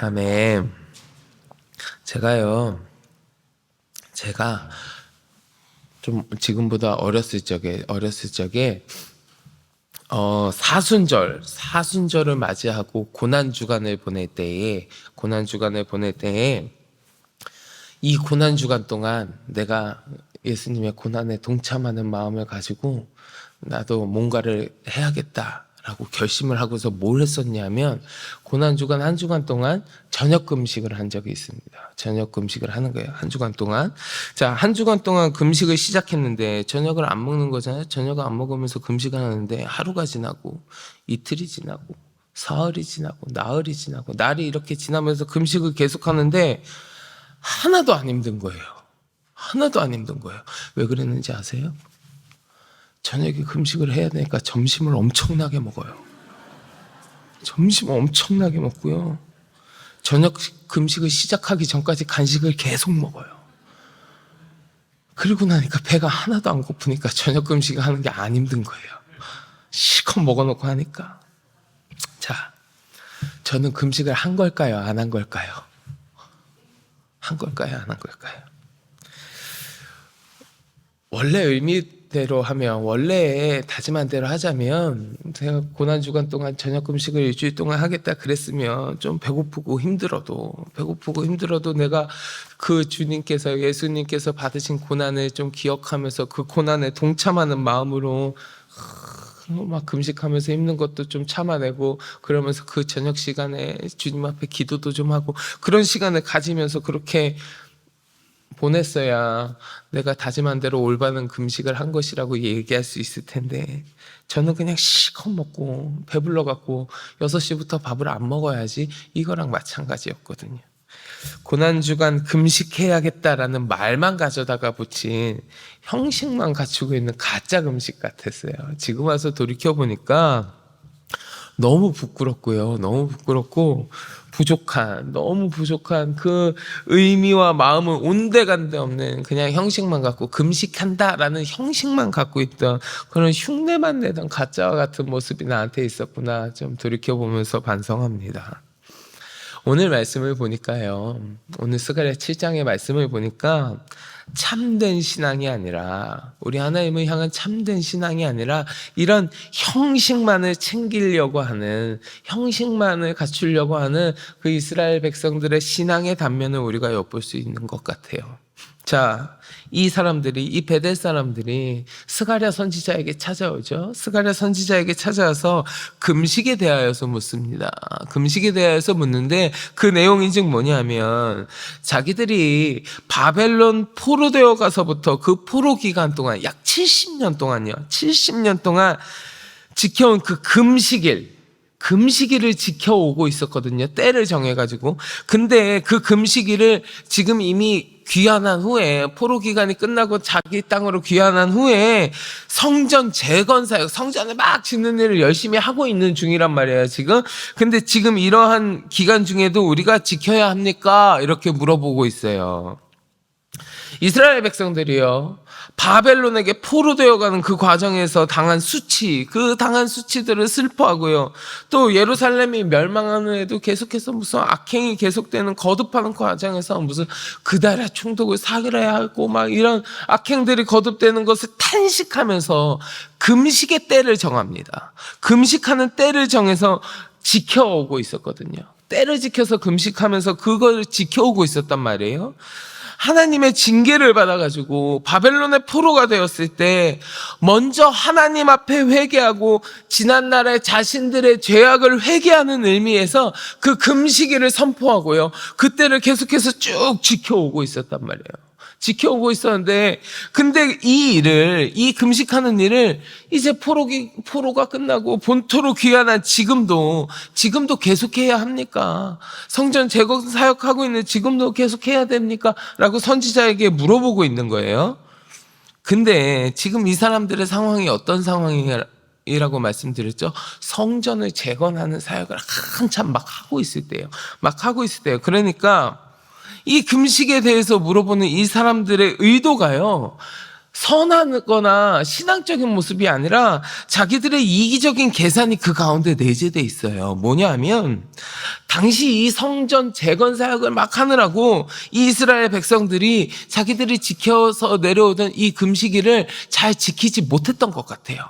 아멘. 제가 좀 지금보다 어렸을 적에 사순절을 맞이하고 고난 주간을 보낼 때에 이 고난 주간 동안 내가 예수님의 고난에 동참하는 마음을 가지고 나도 뭔가를 해야겠다라고 결심을 하고서 뭘 했었냐면 고난 주간 한 주간 동안 저녁 금식을 한 적이 있습니다. 저녁 금식을 하는 거예요. 한 주간 동안. 자, 한 주간 동안 금식을 시작했는데 저녁을 안 먹는 거잖아요. 저녁을 안 먹으면서 금식을 하는데 하루가 지나고 이틀이 지나고 사흘이 지나고 나흘이 지나고 날이 이렇게 지나면서 금식을 계속하는데 하나도 안 힘든 거예요. 하나도 안 힘든 거예요. 왜 그랬는지 아세요? 저녁에 금식을 해야 되니까 점심을 엄청나게 먹어요. 점심을 엄청나게 먹고요. 저녁 금식을 시작하기 전까지 간식을 계속 먹어요. 그리고 나니까 배가 하나도 안 고프니까 저녁 금식을 하는 게 안 힘든 거예요. 실컷 먹어놓고 하니까. 자, 저는 금식을 한 걸까요? 안 한 걸까요? 한 걸까요? 안 한 걸까요? 원래 의미대로 하면, 원래 다짐한 대로 하자면 제가 고난주간 동안 저녁 금식을 일주일 동안 하겠다 그랬으면 좀 배고프고 힘들어도 내가 그 주님께서, 예수님께서 받으신 고난을 좀 기억하면서 그 고난에 동참하는 마음으로 막 금식하면서 힘든 것도 좀 참아내고 그러면서 그 저녁 시간에 주님 앞에 기도도 좀 하고 그런 시간을 가지면서 그렇게 보냈어야 내가 다짐한 대로 올바른 금식을 한 것이라고 얘기할 수 있을 텐데 저는 그냥 실컷 먹고 배불러갖고 6시부터 밥을 안 먹어야지 이거랑 마찬가지였거든요. 고난주간 금식해야겠다라는 말만 가져다가 붙인 형식만 갖추고 있는 가짜 금식 같았어요. 지금 와서 돌이켜보니까 너무 부끄럽고요. 너무 부끄럽고 너무 부족한 그 의미와 마음은 온데간데 없는 그냥 형식만 갖고 금식한다라는 형식만 갖고 있던 그런 흉내만 내던 가짜와 같은 모습이 나한테 있었구나 좀 돌이켜보면서 반성합니다. 오늘 말씀을 보니까요. 오늘 스가랴 7장의 말씀을 보니까 참된 신앙이 아니라 우리 하나님을 향한 참된 신앙이 아니라 이런 형식만을 챙기려고 하는 형식만을 갖추려고 하는 그 이스라엘 백성들의 신앙의 단면을 우리가 엿볼 수 있는 것 같아요. 자, 이 베델 사람들이 스가랴 선지자에게 찾아오죠. 스가랴 선지자에게 찾아와서 금식에 대하여서 묻습니다. 금식에 대하여서 묻는데 그 내용이 즉 뭐냐면 자기들이 바벨론 포로되어 가서부터 그 포로 기간 동안 약 70년 동안요. 70년 동안 지켜온 그 금식일을 지켜오고 있었거든요. 때를 정해가지고. 근데 그 금식일을 지금 이미 귀환한 후에 포로 기간이 끝나고 자기 땅으로 귀환한 후에 성전 재건 사역, 성전을 막 짓는 일을 열심히 하고 있는 중이란 말이에요, 지금. 근데 지금 이러한 기간 중에도 우리가 지켜야 합니까? 이렇게 물어보고 있어요. 이스라엘 백성들이요. 바벨론에게 포로되어가는 그 과정에서 당한 당한 수치들을 슬퍼하고요. 또 예루살렘이 멸망하는 후에도 계속해서 무슨 악행이 계속되는 거듭하는 과정에서 무슨 그달의 총독을 사귀어야 하고 막 이런 악행들이 거듭되는 것을 탄식하면서 금식의 때를 정합니다. 금식하는 때를 정해서 지켜오고 있었거든요. 때를 지켜서 금식하면서 그걸 지켜오고 있었단 말이에요. 하나님의 징계를 받아가지고 바벨론의 포로가 되었을 때 먼저 하나님 앞에 회개하고 지난날의 자신들의 죄악을 회개하는 의미에서 그 금식일을 선포하고요. 그때를 계속해서 쭉 지켜오고 있었단 말이에요. 지켜오고 있었는데 근데 이 금식하는 일을 이제 포로가 끝나고 본토로 귀환한 지금도 계속해야 합니까? 성전 재건 사역하고 있는 지금도 계속해야 됩니까? 라고 선지자에게 물어보고 있는 거예요. 근데 지금 이 사람들의 상황이 어떤 상황이라고 말씀드렸죠? 성전을 재건하는 사역을 한참 막 하고 있을 때예요. 그러니까 이 금식에 대해서 물어보는 이 사람들의 의도가요. 선하거나 신앙적인 모습이 아니라 자기들의 이기적인 계산이 그 가운데 내재돼 있어요. 뭐냐 하면 당시 이 성전 재건 사역을 막 하느라고 이 이스라엘 백성들이 자기들이 지켜서 내려오던 이 금식일을 잘 지키지 못했던 것 같아요.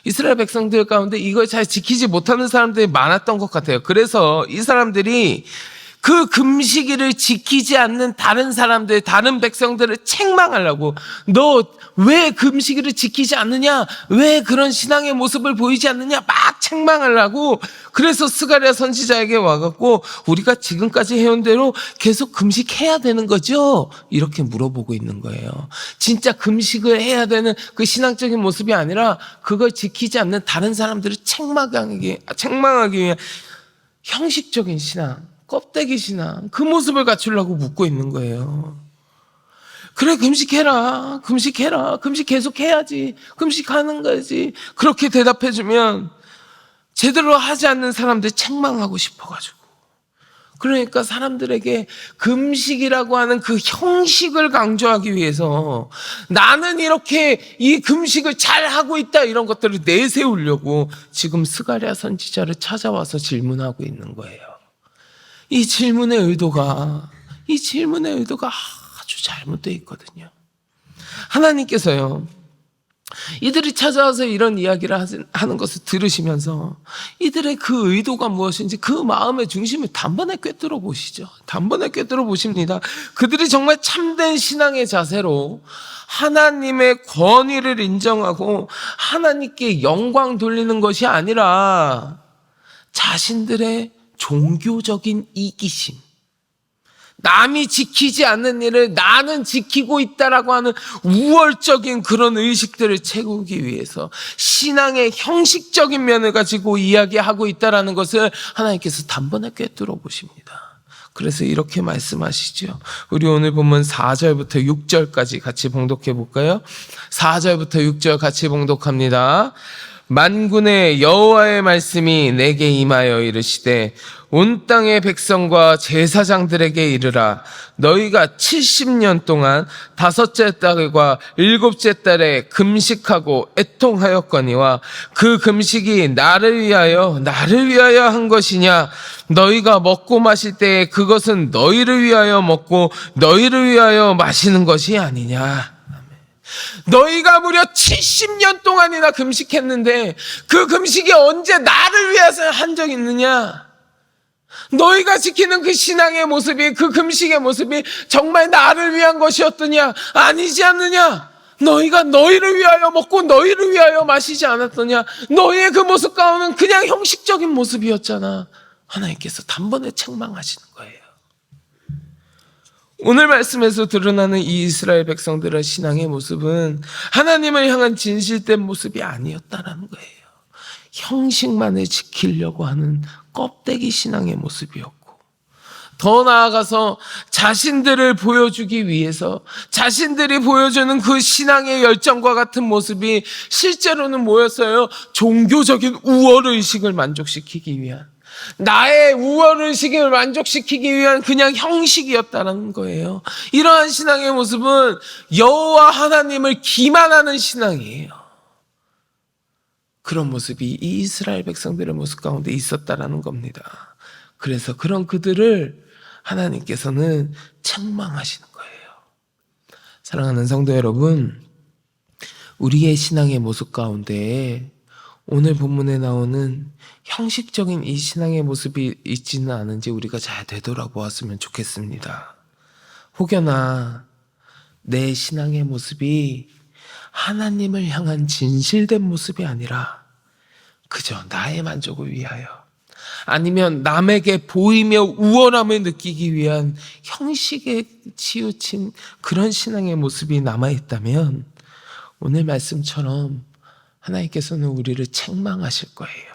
이스라엘 백성들 가운데 이걸 잘 지키지 못하는 사람들이 많았던 것 같아요. 그래서 이 사람들이 그 금식일을 지키지 않는 다른 사람들, 다른 백성들을 책망하려고, 너 왜 금식일을 지키지 않느냐? 왜 그런 신앙의 모습을 보이지 않느냐? 막 책망하려고. 그래서 스가랴 선지자에게 와갖고 우리가 지금까지 해온 대로 계속 금식해야 되는 거죠? 이렇게 물어보고 있는 거예요. 진짜 금식을 해야 되는 그 신앙적인 모습이 아니라 그걸 지키지 않는 다른 사람들을 책망하기 위한 형식적인 신앙, 껍데기 신앙, 그 모습을 갖추려고 묻고 있는 거예요. 그래, 금식해라. 금식 계속 해야지. 금식하는 거지. 그렇게 대답해주면 제대로 하지 않는 사람들 책망하고 싶어가지고. 그러니까 사람들에게 금식이라고 하는 그 형식을 강조하기 위해서 나는 이렇게 이 금식을 잘 하고 있다, 이런 것들을 내세우려고 지금 스가랴 선지자를 찾아와서 질문하고 있는 거예요. 이 질문의 의도가 아주 잘못되어 있거든요. 하나님께서요, 이들이 찾아와서 이런 이야기를 하는 것을 들으시면서 이들의 그 의도가 무엇인지 그 마음의 중심을 단번에 꿰뚫어 보시죠. 단번에 꿰뚫어 보십니다. 그들이 정말 참된 신앙의 자세로 하나님의 권위를 인정하고 하나님께 영광 돌리는 것이 아니라 자신들의 종교적인 이기심, 남이 지키지 않는 일을 나는 지키고 있다라고 하는 우월적인 그런 의식들을 채우기 위해서 신앙의 형식적인 면을 가지고 이야기하고 있다라는 것을 하나님께서 단번에 꿰뚫어 보십니다. 그래서 이렇게 말씀하시죠. 우리 오늘 본문 4절부터 6절까지 같이 봉독해 볼까요? 4절부터 6절 같이 봉독합니다. 만군의 여호와의 말씀이 내게 임하여 이르시되 온 땅의 백성과 제사장들에게 이르라. 너희가 70년 동안 다섯째 달과 일곱째 달에 금식하고 애통하였거니와 그 금식이 나를 위하여 한 것이냐? 너희가 먹고 마실 때에 그것은 너희를 위하여 먹고 너희를 위하여 마시는 것이 아니냐? 너희가 무려 70년 동안이나 금식했는데 그 금식이 언제 나를 위해서 한 적 있느냐? 너희가 지키는 그 신앙의 모습이, 그 금식의 모습이 정말 나를 위한 것이었더냐? 아니지 않느냐? 너희가 너희를 위하여 먹고 너희를 위하여 마시지 않았더냐? 너희의 그 모습 가운데는 그냥 형식적인 모습이었잖아. 하나님께서 단번에 책망하시는 거예요. 오늘 말씀에서 드러나는 이 이스라엘 백성들의 신앙의 모습은 하나님을 향한 진실된 모습이 아니었다는 거예요. 형식만을 지키려고 하는 껍데기 신앙의 모습이었고, 더 나아가서 자신들을 보여주기 위해서 자신들이 보여주는 그 신앙의 열정과 같은 모습이 실제로는 뭐였어요? 종교적인 우월의식을 만족시키기 위한, 나의 우월의식을 만족시키기 위한 그냥 형식이었다는 거예요. 이러한 신앙의 모습은 여호와 하나님을 기만하는 신앙이에요. 그런 모습이 이 이스라엘 백성들의 모습 가운데 있었다라는 겁니다. 그래서 그런 그들을 하나님께서는 책망하시는 거예요. 사랑하는 성도 여러분, 우리의 신앙의 모습 가운데 오늘 본문에 나오는 형식적인 이 신앙의 모습이 있지는 않은지 우리가 잘 되돌아보았으면 좋겠습니다. 혹여나 내 신앙의 모습이 하나님을 향한 진실된 모습이 아니라 그저 나의 만족을 위하여, 아니면 남에게 보이며 우월함을 느끼기 위한 형식에 치우친 그런 신앙의 모습이 남아있다면 오늘 말씀처럼 하나님께서는 우리를 책망하실 거예요.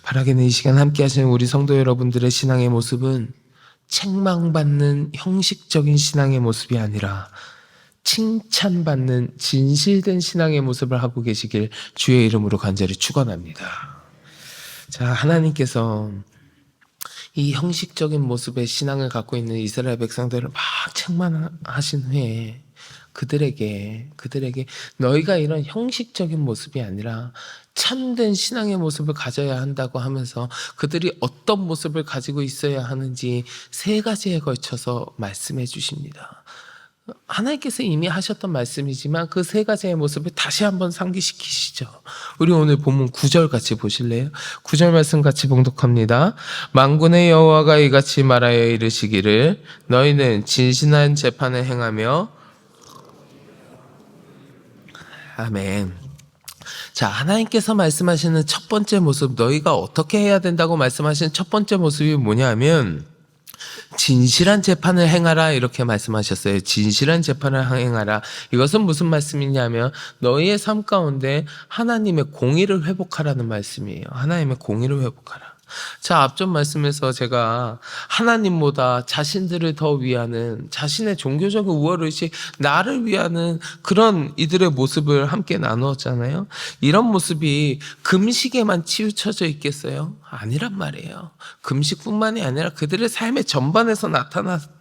바라기는 이 시간 함께 하시는 우리 성도 여러분들의 신앙의 모습은 책망받는 형식적인 신앙의 모습이 아니라 칭찬받는 진실된 신앙의 모습을 하고 계시길 주의 이름으로 간절히 축원합니다. 자, 하나님께서 이 형식적인 모습의 신앙을 갖고 있는 이스라엘 백성들을 막 책망하신 후에 그들에게 너희가 이런 형식적인 모습이 아니라 참된 신앙의 모습을 가져야 한다고 하면서 그들이 어떤 모습을 가지고 있어야 하는지 세 가지에 걸쳐서 말씀해 주십니다. 하나님께서 이미 하셨던 말씀이지만 그 세 가지의 모습을 다시 한번 상기시키시죠. 우리 오늘 본문 9절 같이 보실래요? 9절 말씀 같이 봉독합니다. 만군의 여호와가 이같이 말하여 이르시기를 너희는 진실한 재판을 행하며 아멘. 자, 하나님께서 말씀하시는 첫 번째 모습, 너희가 어떻게 해야 된다고 말씀하시는 첫 번째 모습이 뭐냐면 진실한 재판을 행하라 이렇게 말씀하셨어요. 진실한 재판을 행하라. 이것은 무슨 말씀이냐면 너희의 삶 가운데 하나님의 공의를 회복하라는 말씀이에요. 하나님의 공의를 회복하라. 자, 앞전 말씀에서 제가 하나님보다 자신들을 더 위하는 자신의 종교적인 우월의식, 나를 위하는 그런 이들의 모습을 함께 나누었잖아요. 이런 모습이 금식에만 치우쳐져 있겠어요? 아니란 말이에요. 금식뿐만이 아니라 그들의 삶의 전반에서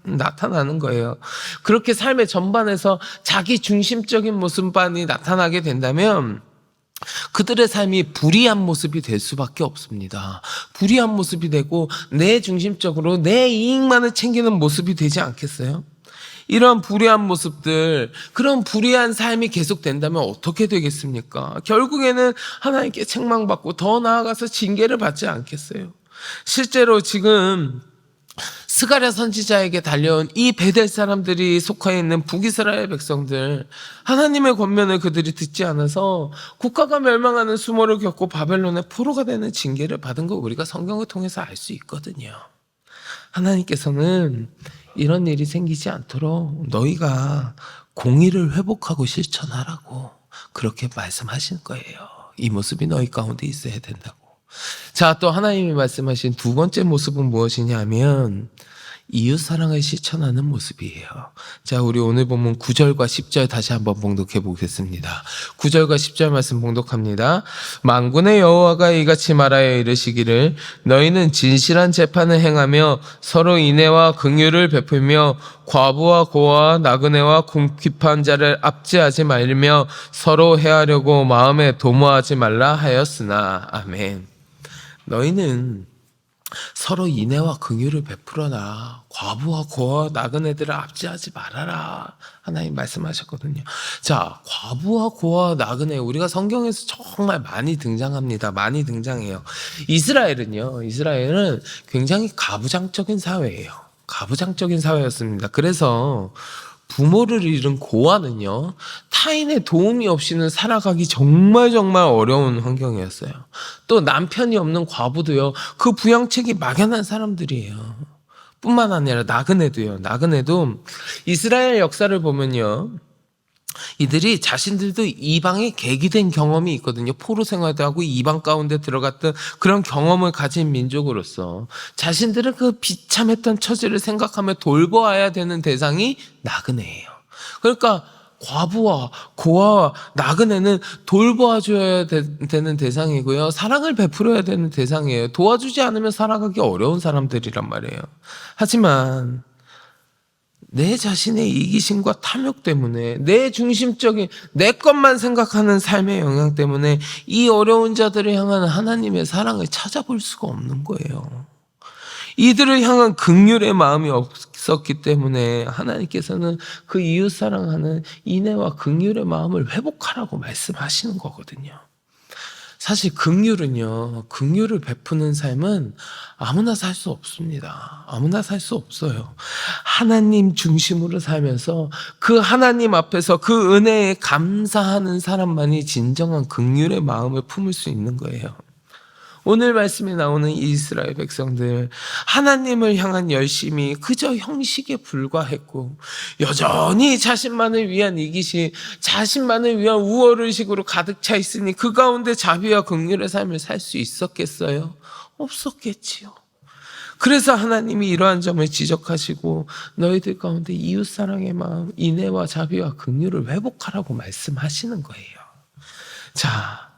나타나는 거예요. 그렇게 삶의 전반에서 자기 중심적인 모습만이 나타나게 된다면 그들의 삶이 불의한 모습이 될 수밖에 없습니다. 불의한 모습이 되고 내 중심적으로 내 이익만을 챙기는 모습이 되지 않겠어요? 이런 불의한 모습들, 그런 불의한 삶이 계속된다면 어떻게 되겠습니까? 결국에는 하나님께 책망받고 더 나아가서 징계를 받지 않겠어요? 실제로 지금 스가랴 선지자에게 달려온 이 베델 사람들이 속해 있는 북이스라엘 백성들, 하나님의 권면을 그들이 듣지 않아서 국가가 멸망하는 수모를 겪고 바벨론의 포로가 되는 징계를 받은 거 우리가 성경을 통해서 알 수 있거든요. 하나님께서는 이런 일이 생기지 않도록 너희가 공의를 회복하고 실천하라고 그렇게 말씀하신 거예요. 이 모습이 너희 가운데 있어야 된다고. 자, 또 하나님이 말씀하신 두 번째 모습은 무엇이냐면 이웃 사랑을 실천하는 모습이에요. 자, 우리 오늘 본문 9절과 10절 다시 한번 봉독해 보겠습니다. 9절과 10절 말씀 봉독합니다. 만군의 여호와가 이같이 말하여 이르시기를 너희는 진실한 재판을 행하며 서로 인애와 긍휼을 베풀며 과부와 고아와 나그네와 궁핍한 자를 압제하지 말며 서로 해하려고 마음에 도모하지 말라 하였으나 아멘. 너희는 서로 인애와 긍휼을 베풀어라. 과부와 고아 나그네들을 압제하지 말아라. 하나님 말씀하셨거든요. 자, 과부와 고아 나그네 우리가 성경에서 정말 많이 등장합니다. 많이 등장해요. 이스라엘은 굉장히 가부장적인 사회예요. 가부장적인 사회였습니다. 그래서 부모를 잃은 고아는요, 타인의 도움이 없이는 살아가기 정말 어려운 환경이었어요. 또 남편이 없는 과부도요, 그 부양책이 막연한 사람들이에요. 뿐만 아니라 나그네도 이스라엘 역사를 보면요, 이들이 자신들도 이방에 계기된 경험이 있거든요. 포로 생활도 하고 이방 가운데 들어갔던 그런 경험을 가진 민족으로서 자신들은 그 비참했던 처지를 생각하며 돌보아야 되는 대상이 나그네예요. 그러니까 과부와 고아와 나그네는 돌보아줘야 되는 대상이고요. 사랑을 베풀어야 되는 대상이에요. 도와주지 않으면 살아가기 어려운 사람들이란 말이에요. 하지만 내 자신의 이기심과 탐욕 때문에 내 중심적인 내 것만 생각하는 삶의 영향 때문에 이 어려운 자들을 향한 하나님의 사랑을 찾아볼 수가 없는 거예요. 이들을 향한 긍휼의 마음이 없었기 때문에 하나님께서는 그 이웃 사랑하는 인애와 긍휼의 마음을 회복하라고 말씀하시는 거거든요. 사실 긍휼을 베푸는 삶은 아무나 살 수 없습니다. 아무나 살 수 없어요. 하나님 중심으로 살면서 그 하나님 앞에서 그 은혜에 감사하는 사람만이 진정한 긍휼의 마음을 품을 수 있는 거예요. 오늘 말씀에 나오는 이스라엘 백성들, 하나님을 향한 열심이 그저 형식에 불과했고 여전히 자신만을 위한 이기심, 자신만을 위한 우월의식으로 가득 차 있으니 그 가운데 자비와 긍휼의 삶을 살 수 있었겠어요? 없었겠지요. 그래서 하나님이 이러한 점을 지적하시고 너희들 가운데 이웃사랑의 마음, 인애와 자비와 긍휼을 회복하라고 말씀하시는 거예요. 자,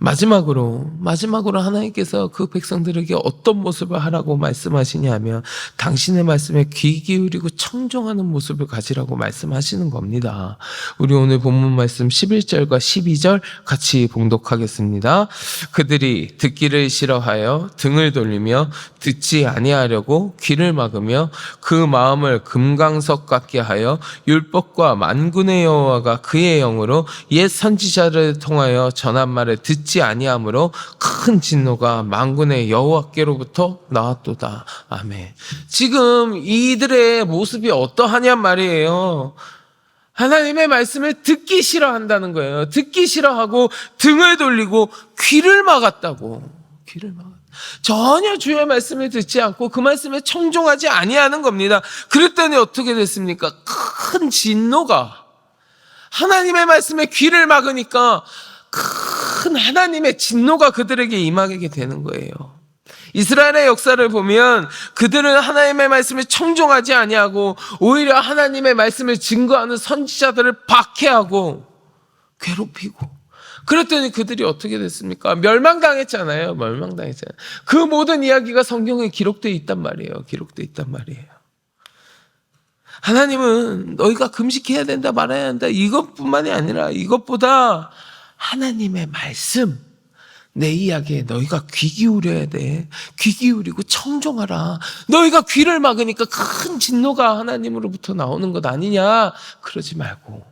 마지막으로 하나님께서 그 백성들에게 어떤 모습을 하라고 말씀하시냐면 당신의 말씀에 귀 기울이고 청종하는 모습을 가지라고 말씀하시는 겁니다. 우리 오늘 본문 말씀 11절과 12절 같이 봉독하겠습니다. 그들이 듣기를 싫어하여 등을 돌리며 듣지 아니하려고 귀를 막으며 그 마음을 금강석 같게 하여 율법과 만군의 여호와가 그의 영으로 옛 선지자를 통하여 전한 말을 듣지 아니하므로 큰 진노가 만군의 여호와께로부터 나왔도다. 아멘. 지금 이들의 모습이 어떠하냔 말이에요. 하나님의 말씀을 듣기 싫어한다는 거예요. 듣기 싫어하고 등을 돌리고 귀를 막았다고. 귀를 막았다. 전혀 주의 말씀을 듣지 않고 그 말씀에 청종하지 아니하는 겁니다. 그랬더니 어떻게 됐습니까? 큰 진노가, 하나님의 말씀에 귀를 막으니까 큰 하나님의 진노가 그들에게 임하게 되는 거예요. 이스라엘의 역사를 보면 그들은 하나님의 말씀을 청종하지 아니하고 오히려 하나님의 말씀을 증거하는 선지자들을 박해하고 괴롭히고, 그랬더니 그들이 어떻게 됐습니까? 멸망당했잖아요. 그 모든 이야기가 성경에 기록되어 있단 말이에요. 하나님은 너희가 금식해야 된다, 말아야 한다, 이것뿐만이 아니라 이것보다 하나님의 말씀, 내 이야기에 너희가 귀 기울여야 돼. 귀 기울이고 청종하라. 너희가 귀를 막으니까 큰 진노가 하나님으로부터 나오는 것 아니냐? 그러지 말고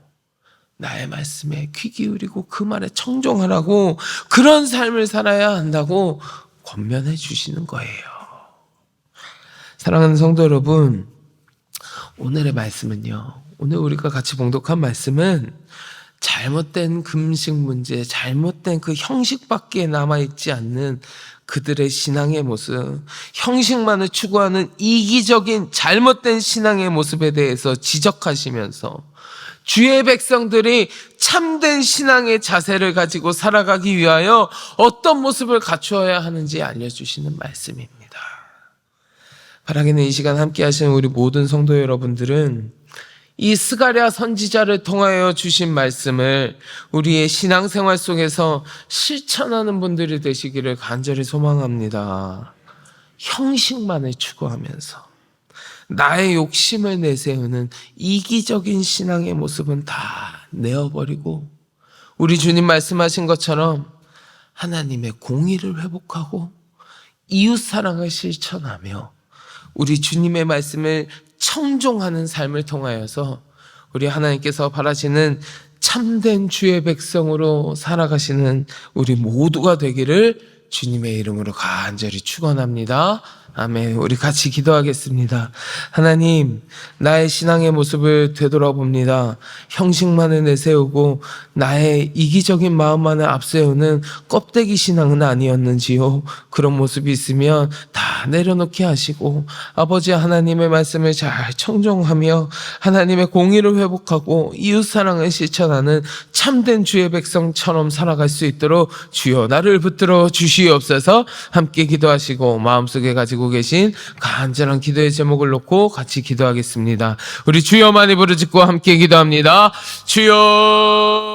나의 말씀에 귀 기울이고 그 말에 청종하라고, 그런 삶을 살아야 한다고 권면해 주시는 거예요. 사랑하는 성도 여러분, 오늘의 말씀은요, 오늘 우리가 같이 봉독한 말씀은 잘못된 금식 문제, 잘못된 그 형식밖에 남아있지 않는 그들의 신앙의 모습, 형식만을 추구하는 이기적인 잘못된 신앙의 모습에 대해서 지적하시면서 주의 백성들이 참된 신앙의 자세를 가지고 살아가기 위하여 어떤 모습을 갖추어야 하는지 알려주시는 말씀입니다. 바라기는 이 시간 함께 하시는 우리 모든 성도 여러분들은 이 스가랴 선지자를 통하여 주신 말씀을 우리의 신앙생활 속에서 실천하는 분들이 되시기를 간절히 소망합니다. 형식만을 추구하면서 나의 욕심을 내세우는 이기적인 신앙의 모습은 다 내어버리고, 우리 주님 말씀하신 것처럼 하나님의 공의를 회복하고 이웃사랑을 실천하며 우리 주님의 말씀을 청종하는 삶을 통하여서 우리 하나님께서 바라시는 참된 주의 백성으로 살아가시는 우리 모두가 되기를 주님의 이름으로 간절히 축원합니다. 아멘. 우리 같이 기도하겠습니다. 하나님, 나의 신앙의 모습을 되돌아봅니다. 형식만을 내세우고 나의 이기적인 마음만을 앞세우는 껍데기 신앙은 아니었는지요. 그런 모습이 있으면 다 내려놓게 하시고 아버지 하나님의 말씀을 잘 청종하며 하나님의 공의를 회복하고 이웃사랑을 실천하는 참된 주의 백성처럼 살아갈 수 있도록 주여 나를 붙들어 주시옵소서. 함께 기도하시고 마음속에 가지고 계신 간절한 기도의 제목을 놓고 같이 기도하겠습니다. 우리 주여 많이 부르짖고 함께 기도합니다. 주여